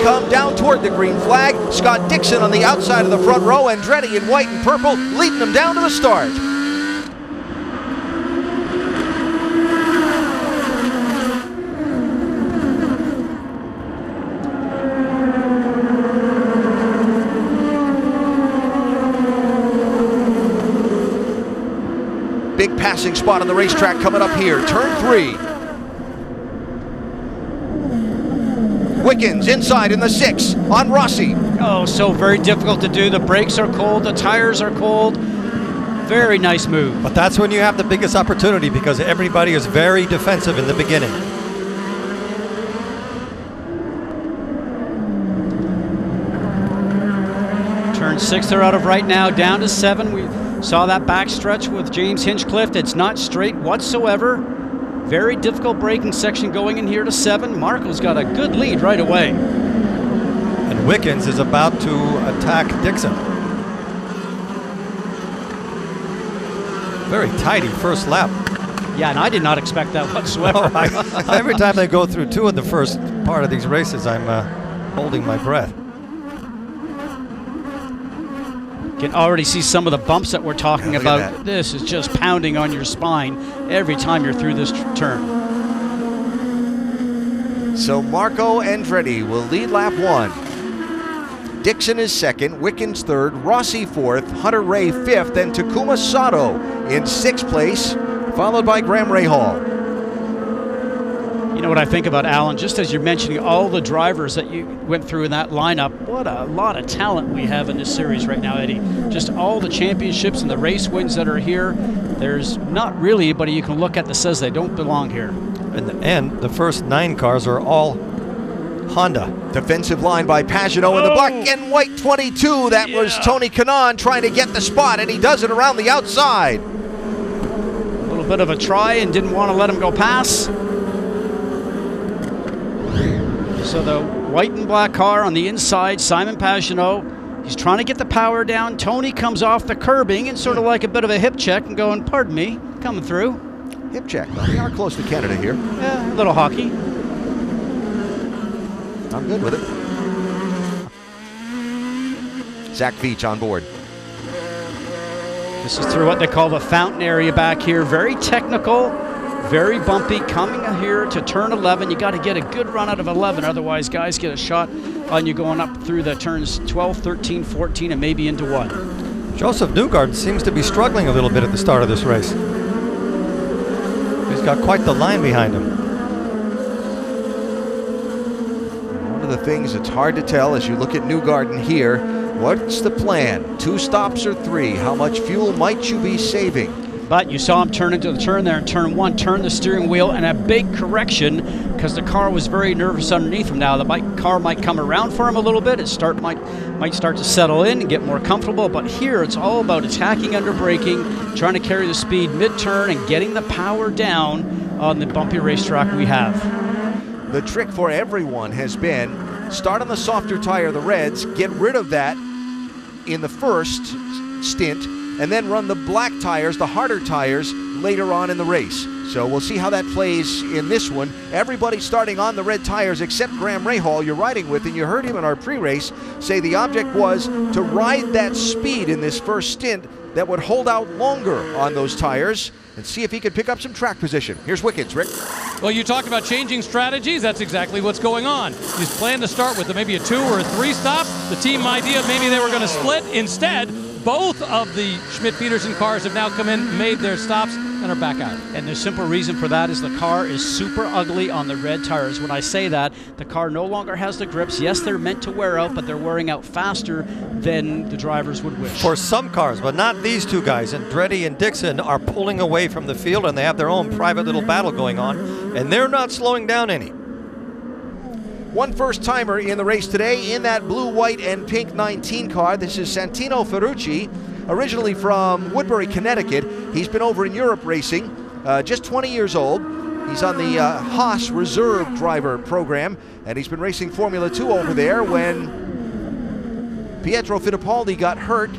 come down toward the green flag. Scott Dixon on the outside of the front row. Andretti in white and purple leading them down to the start. Big passing spot on the racetrack coming up here. Turn 3. Wickens inside in the 6 on Rossi. Oh, so very difficult to do. The brakes are cold, the tires are cold. Very nice move. But that's when you have the biggest opportunity because everybody is very defensive in the beginning. Turn 6 they're out of right now, down to 7. We saw that backstretch with James Hinchcliffe. It's not straight whatsoever. Very difficult braking section going in here to 7. Marco's got a good lead right away. And Wickens is about to attack Dixon. Very tidy first lap. Yeah, and I did not expect that whatsoever. No, every time they go through 2 in the first part of these races, I'm holding my breath. You can already see some of the bumps that we're talking about. This is just pounding on your spine every time you're through this turn. So Marco Andretti will lead lap 1. Dixon is 2nd, Wickens 3rd, Rossi 4th, Hunter Ray 5th, and Takuma Sato in 6th place, followed by Graham Rahal. You know what I think about, Alan, just as you're mentioning all the drivers that you went through in that lineup, what a lot of talent we have in this series right now, Eddie. Just all the championships and the race wins that are here. There's not really anybody you can look at that says they don't belong here. And the first 9 cars are all Honda. Defensive line by Pagenaud in the black and white 22. That was Tony Kanaan trying to get the spot, and he does it around the outside. A little bit of a try and didn't want to let him go past. So the white and black car on the inside, Simon Pagenaud. He's trying to get the power down. Tony comes off the curbing and sort of like a bit of a hip check and going, pardon me, coming through. Hip check. Well, we are close to Canada here. Yeah, a little hockey. I'm good with it. Zach Veach on board. This is through what they call the fountain area back here. Very technical, very bumpy. Coming here to turn 11, you got to get a good run out of 11. Otherwise, guys get a shot on you going up through the turns 12, 13, 14, and maybe into 1. Joseph Newgarden seems to be struggling a little bit at the start of this race. He's got quite the line behind him. One of the things that's hard to tell as you look at Newgarden here, what's the plan? 2 stops or 3? How much fuel might you be saving? But you saw him turn into the turn there in turn 1, turn the steering wheel, and a big correction because the car was very nervous underneath him. Now the car might come around for him a little bit. It might start to settle in and get more comfortable. But here it's all about attacking under braking, trying to carry the speed mid-turn and getting the power down on the bumpy racetrack we have. The trick for everyone has been start on the softer tire, the reds, get rid of that in the first stint, and then run the black tires, the harder tires, later on in the race. So we'll see how that plays in this one. Everybody starting on the red tires except Graham Rahal you're riding with, and you heard him in our pre-race say the object was to ride that speed in this first stint that would hold out longer on those tires and see if he could pick up some track position. Here's Wickens, Rick. Well, you talked about changing strategies. That's exactly what's going on. He's planned to start with maybe a 2 or a 3 stop. The team idea, maybe they were going to split. Instead, both of the Schmidt-Peterson cars have now come in, made their stops, and are back out. And the simple reason for that is the car is super ugly on the red tires. When I say that, the car no longer has the grips. Yes, they're meant to wear out, but they're wearing out faster than the drivers would wish. For some cars, but not these 2 guys. Andretti and Dixon are pulling away from the field, and they have their own private little battle going on, and they're not slowing down any. One first-timer in the race today in that blue, white, and pink 19 car. This is Santino Ferrucci, originally from Woodbury, Connecticut. He's been over in Europe racing, just 20 years old. He's on the Haas Reserve Driver program, and he's been racing Formula 2 over there when Pietro Fittipaldi got hurt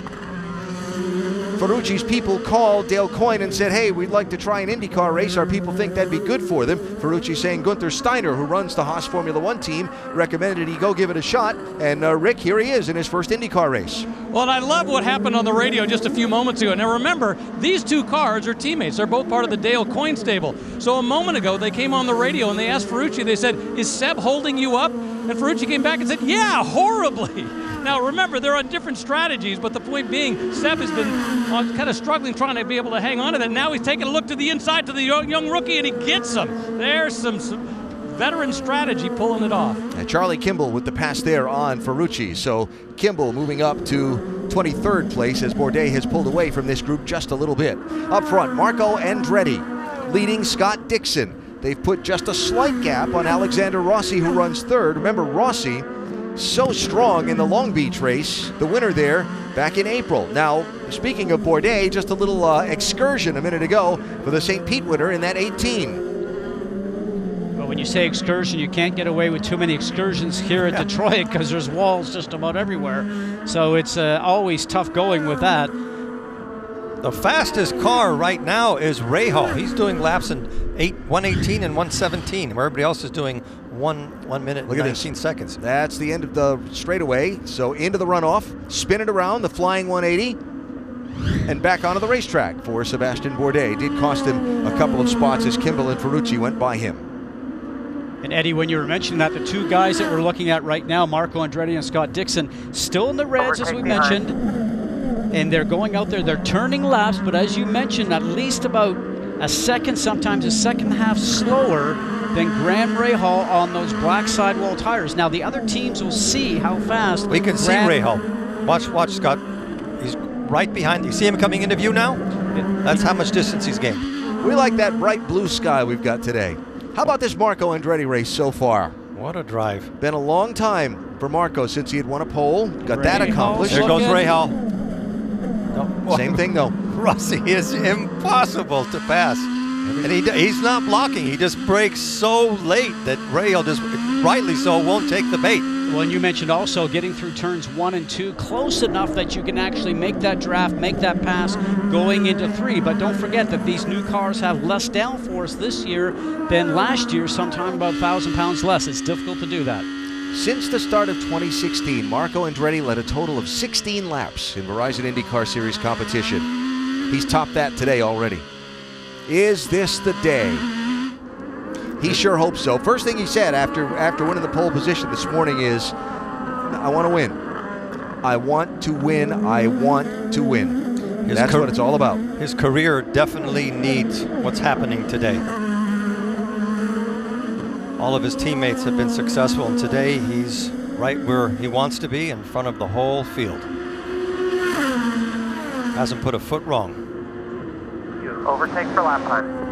Ferrucci's people called Dale Coyne and said, hey, we'd like to try an IndyCar race. Our people think that'd be good for them. Ferrucci saying Gunther Steiner, who runs the Haas Formula One team, recommended he go give it a shot. And Rick, here he is in his first IndyCar race. Well, and I love what happened on the radio just a few moments ago. Now remember, these two cars are teammates. They're both part of the Dale Coyne stable. So a moment ago, they came on the radio and they asked Ferrucci, they said, is Seb holding you up? And Ferrucci came back and said, yeah, horribly. Now remember, they're on different strategies, but the point being, Seb has been kind of struggling trying to be able to hang on to that. Now he's taking a look to the inside to the young rookie, and he gets him. There's some veteran strategy pulling it off. And Charlie Kimball with the pass there on Ferrucci. So Kimball moving up to 23rd place as Bourdais has pulled away from this group just a little bit. Up front, Marco Andretti leading Scott Dixon. They've put just a slight gap on Alexander Rossi, who runs third. Remember, Rossi, so strong in the Long Beach race, the winner there back in April. Now, speaking of Bourdais, just a little excursion a minute ago for the St. Pete winner in that 18. Well, when you say excursion, you can't get away with too many excursions here at Detroit because there's walls just about everywhere. So it's always tough going with that. The fastest car right now is Rahal. He's doing laps in 1:18 and 1:17, where everybody else is doing 1 minute and 19 seconds. That's the end of the straightaway. So into the runoff, spin it around, the flying 180, and back onto the racetrack for Sebastian Bourdais. It did cost him a couple of spots as Kimball and Ferrucci went by him. And Eddie, when you were mentioning that, the two guys that we're looking at right now, Marco Andretti and Scott Dixon, still in the reds, as we mentioned. And they're going out there, they're turning laps, but as you mentioned, at least about a second, sometimes a second and a half slower than Graham Rahal on those black sidewall tires. Now, the other teams will see how fast. We can see Rahal. Watch, Scott. He's right behind. You see him coming into view now? That's how much distance he's gained. We like that bright blue sky we've got today. How about this Marco Andretti race so far? What a drive. Been a long time for Marco since he had won a pole. Got that accomplished. There goes Rahal. No, same thing though. Rossi is impossible to pass. And he's not blocking. He just brakes so late that Rahal just, rightly so, won't take the bait. Well, and you mentioned also getting through turns 1 and 2 close enough that you can actually make that draft, make that pass going into 3. But don't forget that these new cars have less downforce this year than last year, sometime about 1,000 pounds less. It's difficult to do that. Since the start of 2016, Marco Andretti led a total of 16 laps in Verizon IndyCar Series competition. He's topped that today already. Is this the day? He sure hopes so. First thing he said after winning the pole position this morning is, I want to win. I want to win. I want to win. That's what it's all about. His career definitely needs what's happening today. All of his teammates have been successful, and today he's right where he wants to be in front of the whole field. Hasn't put a foot wrong. Overtake for lap time.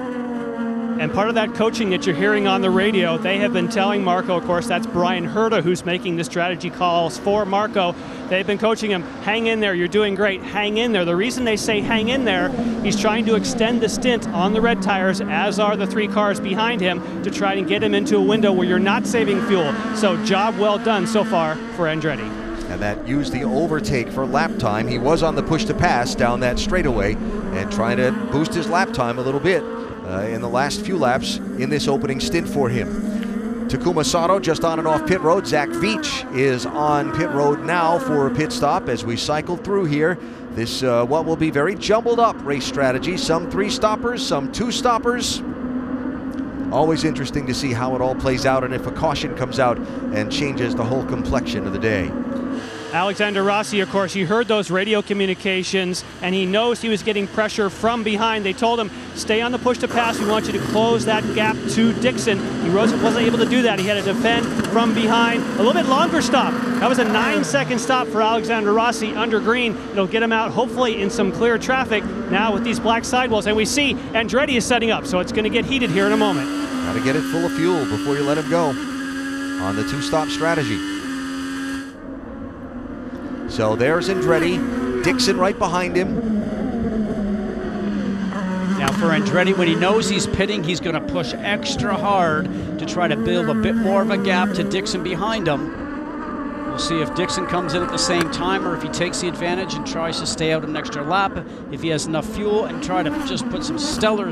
And part of that coaching that you're hearing on the radio, they have been telling Marco, of course, that's Brian Herta who's making the strategy calls for Marco. They've been coaching him, hang in there, you're doing great, hang in there. The reason they say hang in there, he's trying to extend the stint on the red tires, as are the 3 cars behind him, to try and get him into a window where you're not saving fuel. So job well done so far for Andretti. And that used the overtake for lap time. He was on the push to pass down that straightaway and trying to boost his lap time a little bit in the last few laps in this opening stint for him. Takuma Sato just on and off pit road. Zach Veach is on pit road now for a pit stop as we cycle through here. This what will be very jumbled up race strategy. Some 3 stoppers, some 2 stoppers. Always interesting to see how it all plays out and if a caution comes out and changes the whole complexion of the day. Alexander Rossi, of course, he heard those radio communications, and he knows he was getting pressure from behind. They told him, stay on the push to pass. We want you to close that gap to Dixon. He wasn't able to do that. He had to defend from behind. A little bit longer stop. That was a 9-second stop for Alexander Rossi under green. It'll get him out, hopefully, in some clear traffic now with these black sidewalls. And we see Andretti is setting up, so it's going to get heated here in a moment. Got to get it full of fuel before you let him go on the 2-stop strategy. So there's Andretti, Dixon right behind him. Now for Andretti, when he knows he's pitting, he's going to push extra hard to try to build a bit more of a gap to Dixon behind him. We'll see if Dixon comes in at the same time or if he takes the advantage and tries to stay out an extra lap, if he has enough fuel, and try to just put some stellar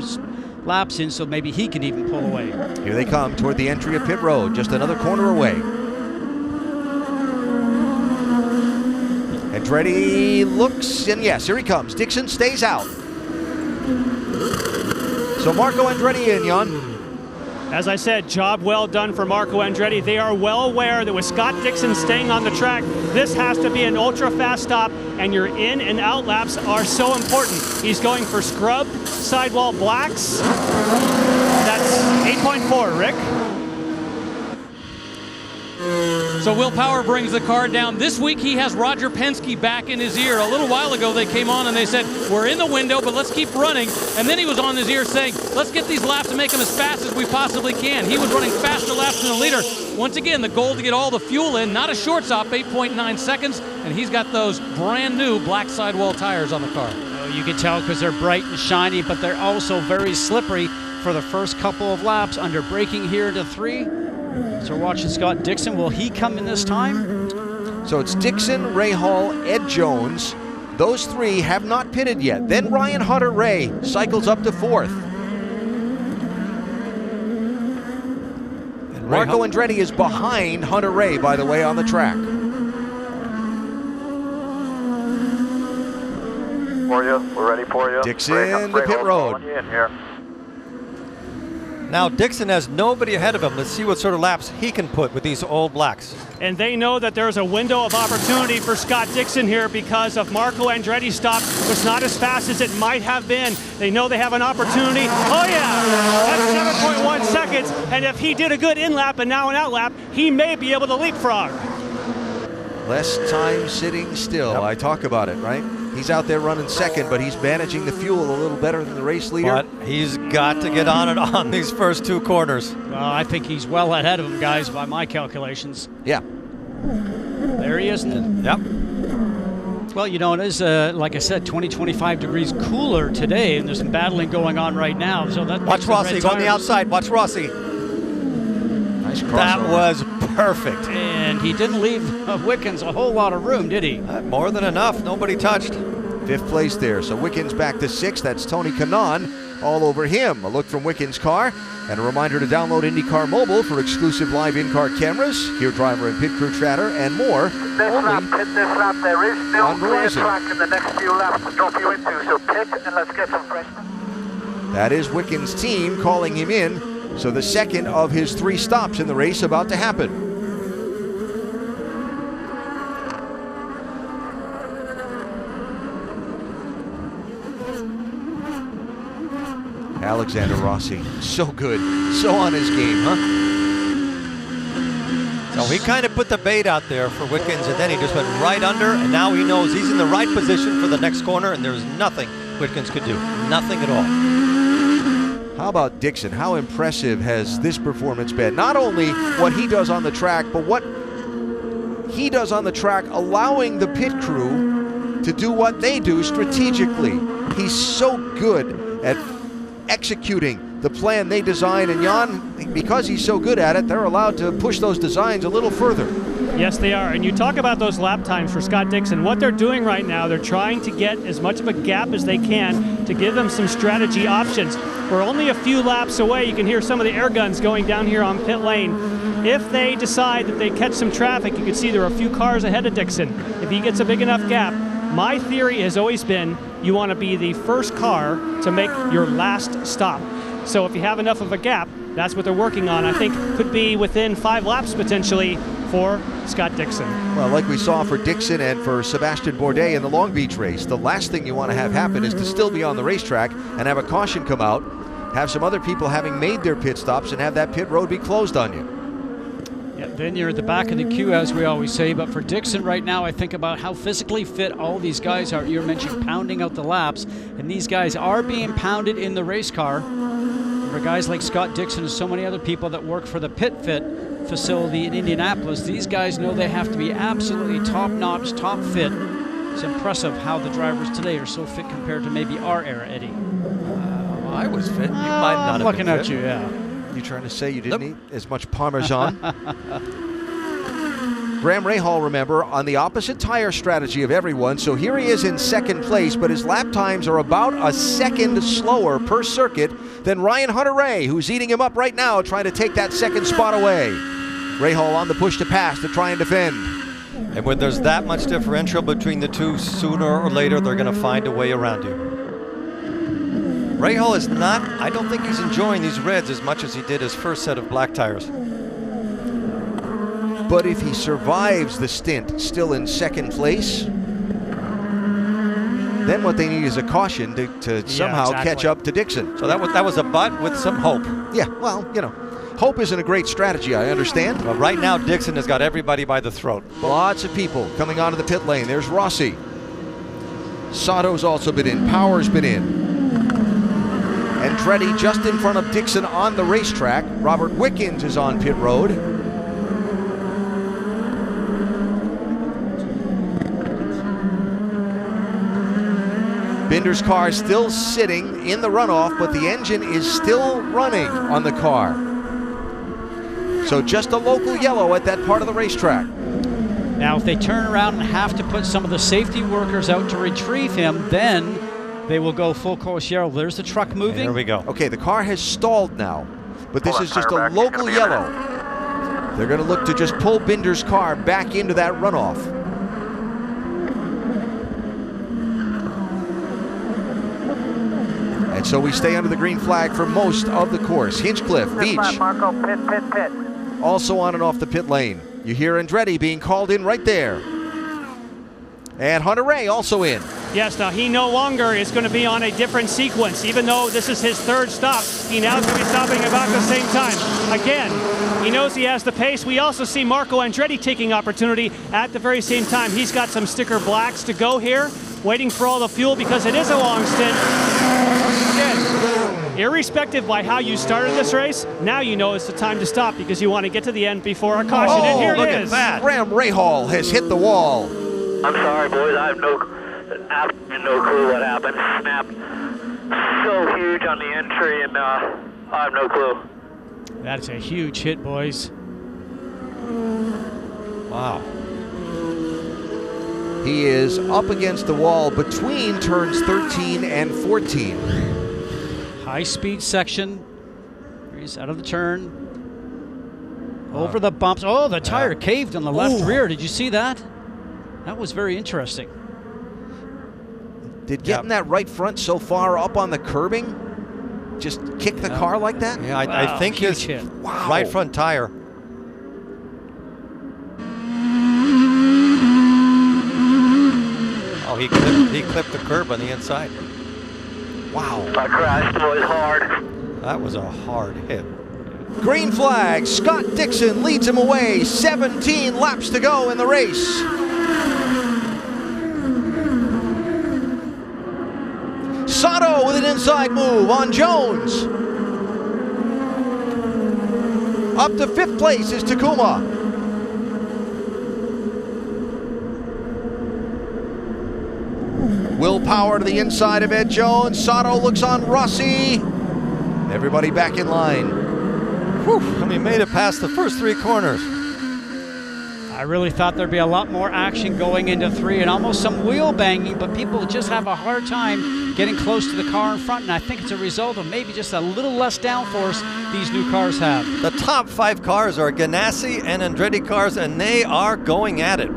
laps in so maybe he can even pull away. Here they come toward the entry of pit road, just another corner away. Andretti looks, and yes, here he comes. Dixon stays out. So Marco Andretti in, Jan. As I said, job well done for Marco Andretti. They are well aware that with Scott Dixon staying on the track, this has to be an ultra-fast stop, and your in and out laps are so important. He's going for scrubbed sidewall blacks. That's 8.4, Rick. So Will Power brings the car down. This week he has Roger Penske back in his ear. A little while ago they came on and they said, we're in the window, but let's keep running. And then he was on his ear saying, let's get these laps and make them as fast as we possibly can. He was running faster laps than the leader. Once again, the goal to get all the fuel in, not a short stop, 8.9 seconds. And he's got those brand new black sidewall tires on the car. Oh, you can tell because they're bright and shiny, but they're also very slippery for the first couple of laps under braking here into 3. So we're watching Scott Dixon. Will he come in this time? So it's Dixon, Ray Hall, Ed Jones. Those 3 have not pitted yet. Then Ryan Hunter-Reay cycles up to 4th. And Marco Andretti is behind Hunter-Reay, by the way, on the track. For you, we're ready for you. Dixon, the pit road. In here. Now Dixon has nobody ahead of him. Let's see what sort of laps he can put with these old blacks. And they know that there's a window of opportunity for Scott Dixon here because of Marco Andretti's stop was not as fast as it might have been. They know they have an opportunity. Oh yeah, that's 7.1 seconds. And if he did a good in lap and now an out lap, he may be able to leapfrog. Less time sitting still. Yep. I talk about it, right? He's out there running second, but he's managing the fuel a little better than the race leader. But he's got to get on it on these first 2 corners. I think he's well ahead of him, guys, by my calculations. Yeah. There he is. Yep. Well, you know, it is, like I said, 25 degrees cooler today, and there's some battling going on right now. So that Watch Rossi, go on the outside. Watch Rossi. Nice crossover. That was perfect. And he didn't leave Wickens a whole lot of room, did he? More than enough. Nobody touched. 5th place there. So Wickens back to 6th. That's Tony Kanaan all over him. A look from Wickens' car. And a reminder to download IndyCar Mobile for exclusive live in-car cameras, hear driver and pit crew chatter, and more. This lap, there is still clear Verizon. track in the next few laps to drop you into, so pit and let's get some fresh. That is Wickens' team calling him in. So the second of his 3 stops in the race about to happen. Alexander Rossi, so good, so on his game, huh? So he kind of put the bait out there for Wickens, and then he just went right under, and now he knows he's in the right position for the next corner, and there's nothing Wickens could do. Nothing at all. How about Dixon? How impressive has this performance been? Not only what he does on the track, but what he does on the track, allowing the pit crew to do what they do strategically. He's so good at executing the plan they design, and Jan, because he's so good at it, they're allowed to push those designs a little further. Yes, they are. And you talk about those lap times for Scott Dixon. What they're doing right now, they're trying to get as much of a gap as they can to give them some strategy options. We're only a few laps away. You can hear some of the air guns going down here on pit lane. If they decide that they catch some traffic, you can see there are a few cars ahead of Dixon. If he gets a big enough gap, my theory has always been you want to be the first car to make your last stop. So if you have enough of a gap, that's what they're working on. I think could be within 5 laps potentially for Scott Dixon. Well, like we saw for Dixon and for Sebastian Bourdais in the Long Beach race, the last thing you want to have happen is to still be on the racetrack and have a caution come out, have some other people having made their pit stops, and have that pit road be closed on you. Yeah, then you're at the back of the queue, as we always say. But for Dixon right now, I think about how physically fit all these guys are. You mentioned pounding out the laps, and these guys are being pounded in the race car. For guys like Scott Dixon and so many other people that work for the Pit Fit facility in Indianapolis, these guys know they have to be absolutely top-notch, top fit. It's impressive how the drivers today are so fit compared to maybe our era, Eddie. I was fit. You might not have looking been at fit. you, yeah. You trying to say you didn't eat as much Parmesan? Graham Rahal, remember, on the opposite tire strategy of everyone. So here he is in second place, but his lap times are about a second slower per circuit than Ryan Hunter-Reay, who's eating him up right now, trying to take that second spot away. Rahal on the push to pass to try and defend. And when there's that much differential between the two, sooner or later they're going to find a way around you. Rahal is not, I don't think he's enjoying these reds as much as he did his first set of black tires. But if he survives the stint still in second place, then what they need is a caution to somehow catch up to Dixon. So that was a butt with some hope. Yeah, well, you know, hope isn't a great strategy, I understand. But right now, Dixon has got everybody by the throat. Lots of people coming onto the pit lane. There's Rossi. Sato's also been in. Power's been in. Andretti just in front of Dixon on the racetrack. Robert Wickens is on pit road. Binder's car is still sitting in the runoff, but the engine is still running on the car. So just a local yellow at that part of the racetrack. Now, if they turn around and have to put some of the safety workers out to retrieve him, then they will go full course yellow. There's the truck moving. Here we go. Okay, the car has stalled now, but this is just a local yellow. They're going to look to just pull Binder's car back into that runoff. And so we stay under the green flag for most of the course. Hinchcliffe, Beach, Marco, pit. also on and off the pit lane. You hear Andretti being called in right there. And Hunter-Reay also in. Yes, now he no longer is going to be on a different sequence. Even though this is his third stop, he now is going to be stopping about the same time. Again, he knows he has the pace. We also see Marco Andretti taking opportunity at the very same time. He's got some sticker blacks to go here, waiting for all the fuel because it is a long stint. Again, irrespective by how you started this race, now you know it's the time to stop because you want to get to the end before a caution. And here look it at is. that. Graham Rahal has hit the wall. I'm sorry, boys. I have absolutely no clue what happened. Snapped so huge on the entry, and I have no clue. That's a huge hit, boys. Wow. He is up against the wall between turns 13 and 14. High-speed section. He's out of the turn. Over the bumps. Oh, the tire caved on the left rear. Did you see that? That was very interesting. Did getting that right front so far up on the curbing just kick the car like that? Yeah, I think his right front tire. Oh, he clipped the curb on the inside. Wow. I crashed, boys, hard. That was a hard hit. Green flag. Scott Dixon leads him away. 17 laps to go in the race. Sato with an inside move on Jones. Up to 5th place is Takuma. Willpower to the inside of Ed Jones. Sato looks on Rossi. Everybody back in line. Whew, and he made it past the first 3 corners. I really thought there'd be a lot more action going into 3 and almost some wheel banging, but people just have a hard time getting close to the car in front, and I think it's a result of maybe just a little less downforce these new cars have. The top 5 cars are Ganassi and Andretti cars, and they are going at it.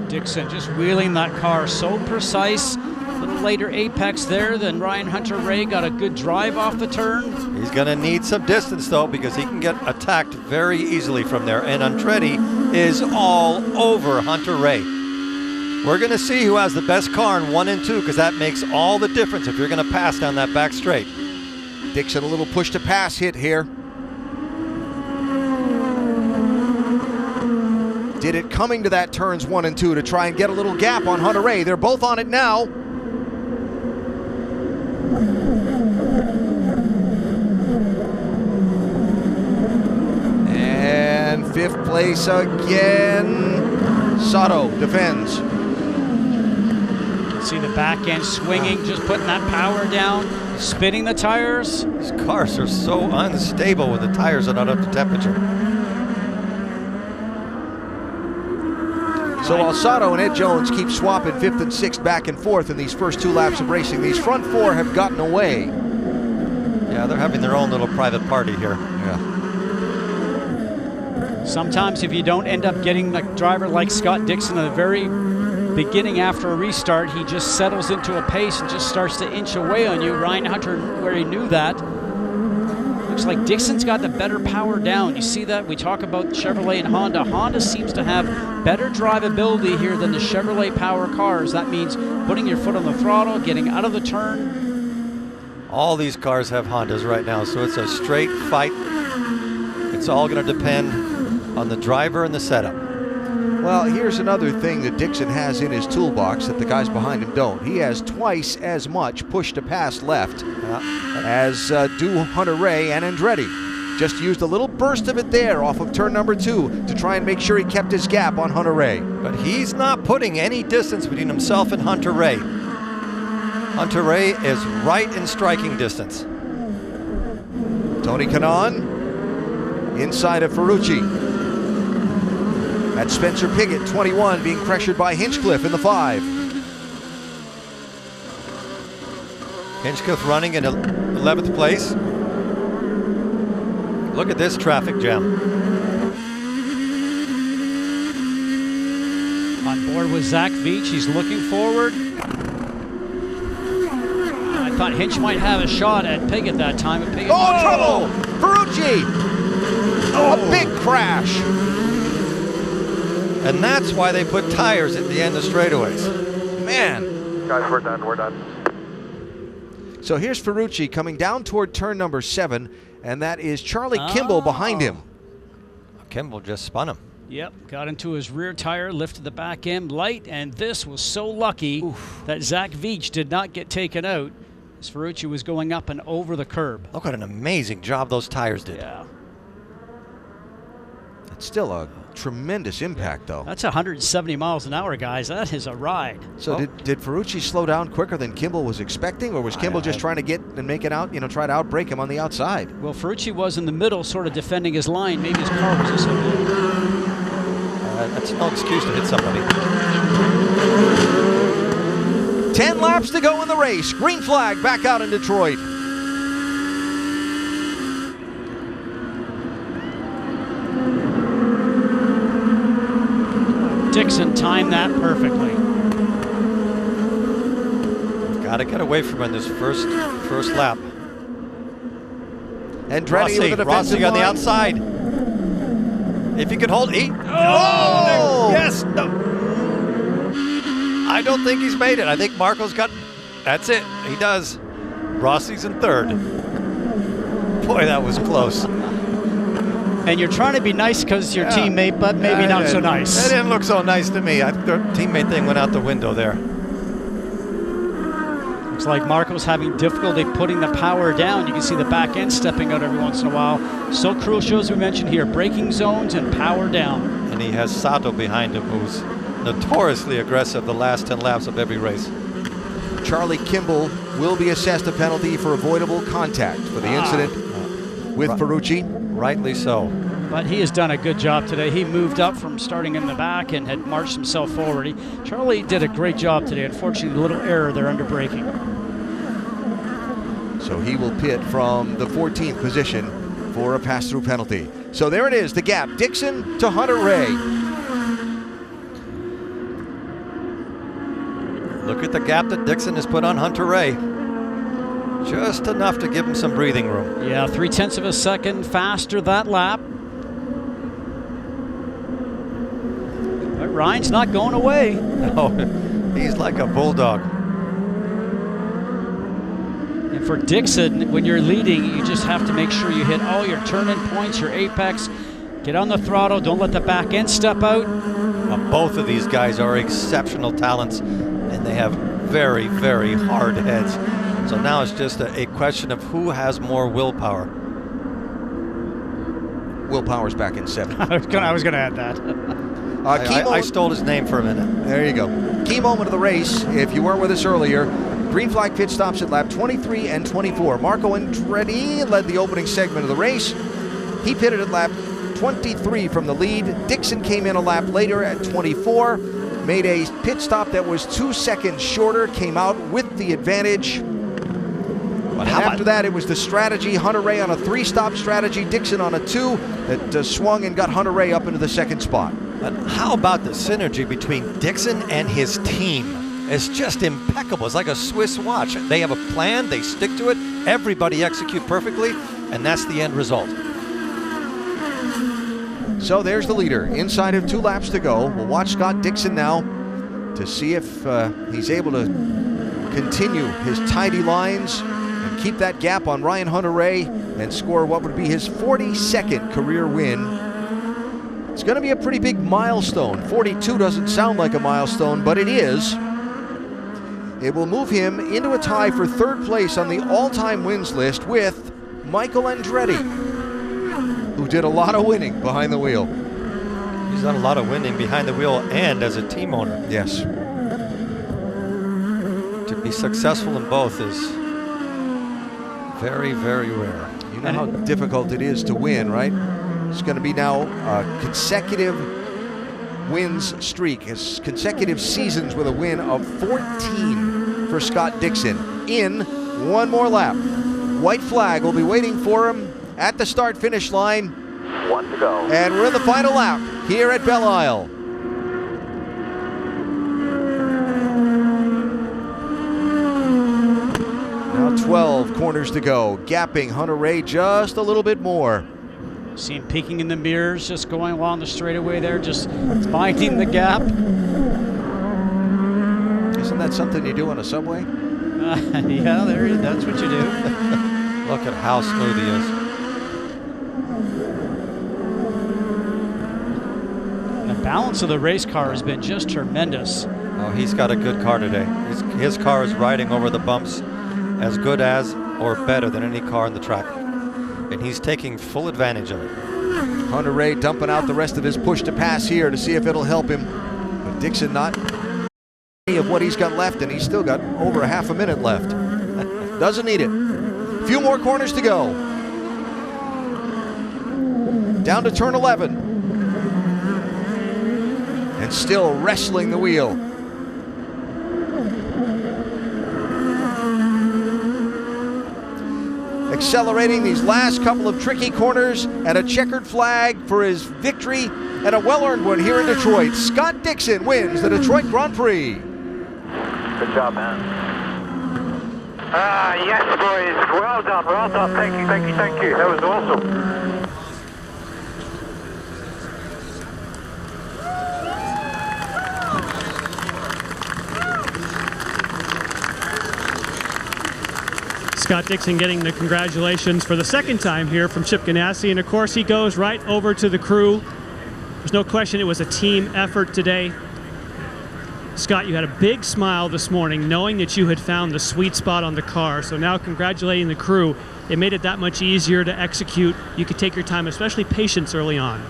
Dixon just wheeling that car so precise. A little later apex there than Ryan Hunter-Reay. Got a good drive off the turn. He's going to need some distance, though, because he can get attacked very easily from there. And Andretti is all over Hunter-Reay. We're going to see who has the best car in 1 and 2, because that makes all the difference if you're going to pass down that back straight. Dixon a little push to pass hit here. Did it coming to that turns 1 and 2 to try and get a little gap on Hunter-Reay. They're both on it now. place again. Sato defends. See the back end swinging, just putting that power down, spinning the tires. These cars are so unstable when the tires are not up to temperature. So while Sato and Ed Jones keep swapping 5th and 6th back and forth in these first 2 laps of racing, these front 4 have gotten away. Yeah, they're having their own little private party here. Yeah. Sometimes if you don't end up getting a driver like Scott Dixon at the very beginning after a restart, he just settles into a pace and just starts to inch away on you. Ryan Hunter, where he knew that. Looks like Dixon's got the better power down. You see that? We talk about Chevrolet and Honda. Honda seems to have better drivability here than the Chevrolet power cars. That means putting your foot on the throttle, getting out of the turn. All these cars have Hondas right now, so it's a straight fight. It's all going to depend on the driver and the setup. Well, here's another thing that Dixon has in his toolbox that the guys behind him don't. He has twice as much push to pass left as do Hunter Ray and Andretti. Just used a little burst of it there off of turn number 2 to try and make sure he kept his gap on Hunter Ray. But he's not putting any distance between himself and Hunter Ray. Hunter Ray is right in striking distance. Tony Kanaan inside of Ferrucci. That's Spencer Piggott, 21, being pressured by Hinchcliffe in the 5. Hinchcliffe running in 11th place. Look at this traffic jam. On board with Zach Veach, he's looking forward. I thought Hinch might have a shot at Piggott that time. But Piggott trouble! Ferrucci! A big crash. And that's why they put tires at the end of straightaways. Man. Guys, we're done. So here's Ferrucci coming down toward turn number 7, and that is Charlie Kimball behind him. Kimball just spun him. Yep, got into his rear tire, lifted the back end light, and this was so lucky that Zach Veach did not get taken out as Ferrucci was going up and over the curb. Look what an amazing job those tires did. Yeah. It's still a tremendous impact, though. That's 170 miles an hour, guys. That is a ride. So did Ferrucci slow down quicker than Kimball was expecting, or was Kimball just trying to get and make it out, try to outbrake him on the outside? Well, Ferrucci was in the middle, sort of defending his line. Maybe his car was just so good. That's no excuse to hit somebody. 10 laps to go in the race. Green flag back out in Detroit. Dixon timed that perfectly. Got to get away from him in this first lap. Andretti with the defensive Rossi on the line. outside. If he could hold it. Oh! Yes. No. I don't think he's made it. I think Marco's got. That's it. He does. Rossi's in 3rd. Boy, that was close. And you're trying to be nice because it's your teammate, but maybe not so nice. It didn't look so nice to me. The teammate thing went out the window there. Looks like Marco's having difficulty putting the power down. You can see the back end stepping out every once in a while. So crucial, as we mentioned here, braking zones and power down. And he has Sato behind him, who's notoriously aggressive the last 10 laps of every race. Charlie Kimball will be assessed a penalty for avoidable contact for the incident with Ferrucci. Rightly so. But he has done a good job today. He moved up from starting in the back and had marched himself forward. Charlie did a great job today. Unfortunately, a little error there under braking. So he will pit from the 14th position for a pass-through penalty. So there it is, the gap. Dixon to Hunter Ray. Look at the gap that Dixon has put on Hunter Ray. Just enough to give him some breathing room. Yeah, 0.3 of a second faster that lap. But Ryan's not going away. No, he's like a bulldog. And for Dixon, when you're leading, you just have to make sure you hit all your turn-in points, your apex. Get on the throttle. Don't let the back end step out. Both of these guys are exceptional talents, and they have very, very hard heads. So now it's just a question of who has more willpower. Will Power's back in 7th. I was gonna add that. I stole his name for a minute. There you go. Key moment of the race, if you weren't with us earlier, green flag pit stops at lap 23 and 24. Marco Andretti led the opening segment of the race. He pitted at lap 23 from the lead. Dixon came in a lap later at 24, made a pit stop that was 2 seconds shorter, came out with the advantage. But after that, it was the strategy. Hunter-Reay on a 3-stop strategy, Dixon on a 2 that swung and got Hunter-Reay up into the 2nd spot. But how about the synergy between Dixon and his team? It's just impeccable. It's like a Swiss watch. They have a plan, they stick to it, everybody execute perfectly, and that's the end result. So there's the leader, inside of 2 laps to go. We'll watch Scott Dixon now to see if he's able to continue his tidy lines and keep that gap on Ryan Hunter-Reay and score what would be his 42nd career win. It's going to be a pretty big milestone. 42 doesn't sound like a milestone, but it is. It will move him into a tie for 3rd place on the all-time wins list with Michael Andretti, who did a lot of winning behind the wheel. He's done a lot of winning behind the wheel and as a team owner. Yes. To be successful in both is very, very rare. You know how difficult it is to win, right? It's going to be now a consecutive wins streak. His consecutive seasons with a win of 14 for Scott Dixon in 1 more lap. White flag will be waiting for him at the start-finish line. 1 to go. And we're in the final lap here at Belle Isle. Now 12 corners to go, gapping Hunter-Reay just a little bit more. See him peeking in the mirrors, just going along the straightaway there, just finding the gap. Isn't that something you do on a subway? Yeah, that's what you do. Look at how smooth he is. The balance of the race car has been just tremendous. Oh, he's got a good car today. His car is riding over the bumps as good as or better than any car in the track. And he's taking full advantage of it. Hunter-Reay dumping out the rest of his push to pass here to see if it'll help him. But Dixon not any of what he's got left, and he's still got over a half a minute left. Doesn't need it. A few more corners to go. Down to turn 11. And still wrestling the wheel. Accelerating these last couple of tricky corners, and a checkered flag for his victory, and a well-earned one here in Detroit. Scott Dixon wins the Detroit Grand Prix. Good job, man. Yes, boys. Well done, well done. Thank you, thank you, thank you. That was awesome. Scott Dixon getting the congratulations for the 2nd time here from Chip Ganassi, and of course he goes right over to the crew. There's no question it was a team effort today. Scott, you had a big smile this morning knowing that you had found the sweet spot on the car, so now congratulating the crew. It made it that much easier to execute. You could take your time, especially patience early on.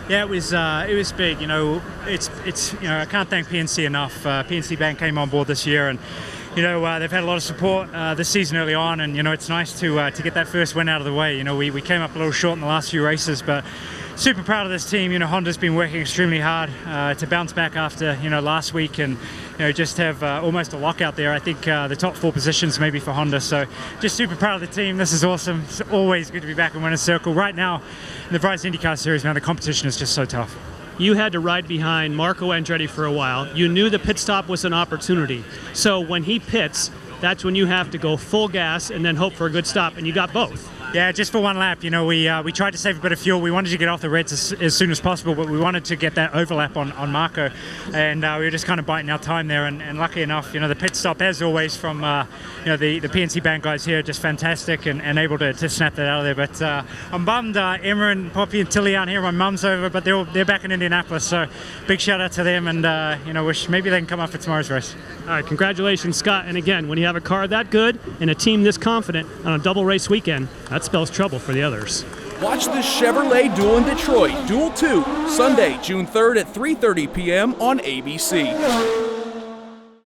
Yeah, it was big. You know, it's I can't thank PNC enough. PNC Bank came on board this year, and they've had a lot of support this season early on, and it's nice to get that first win out of the way. We came up a little short in the last few races, but super proud of this team. Honda's been working extremely hard to bounce back after last week, and just have almost a lockout there. I think the top 4 positions maybe for Honda. So just super proud of the team. This is awesome. It's always good to be back in winner's circle. Right now in the Prix IndyCar Series, man, the competition is just so tough. You had to ride behind Marco Andretti for a while. You knew the pit stop was an opportunity. So when he pits, that's when you have to go full gas and then hope for a good stop, and you got both. Yeah, just for one lap. We tried to save a bit of fuel. We wanted to get off the reds as soon as possible, but we wanted to get that overlap on Marco, and we were just kind of biting our time there. And lucky enough, the pit stop, as always, from the PNC Bank guys here, just fantastic and able to snap that out of there. But I'm bummed Emma and Poppy and Tilly aren't here. My mum's over, but they're back in Indianapolis, so big shout out to them, and wish maybe they can come up for tomorrow's race. All right, congratulations, Scott. And again, when you have a car that good and a team this confident on a double race weekend, that spells trouble for the others. Watch the Chevrolet Duel in Detroit, Duel 2, Sunday, June 3rd at 3:30 p.m. on ABC.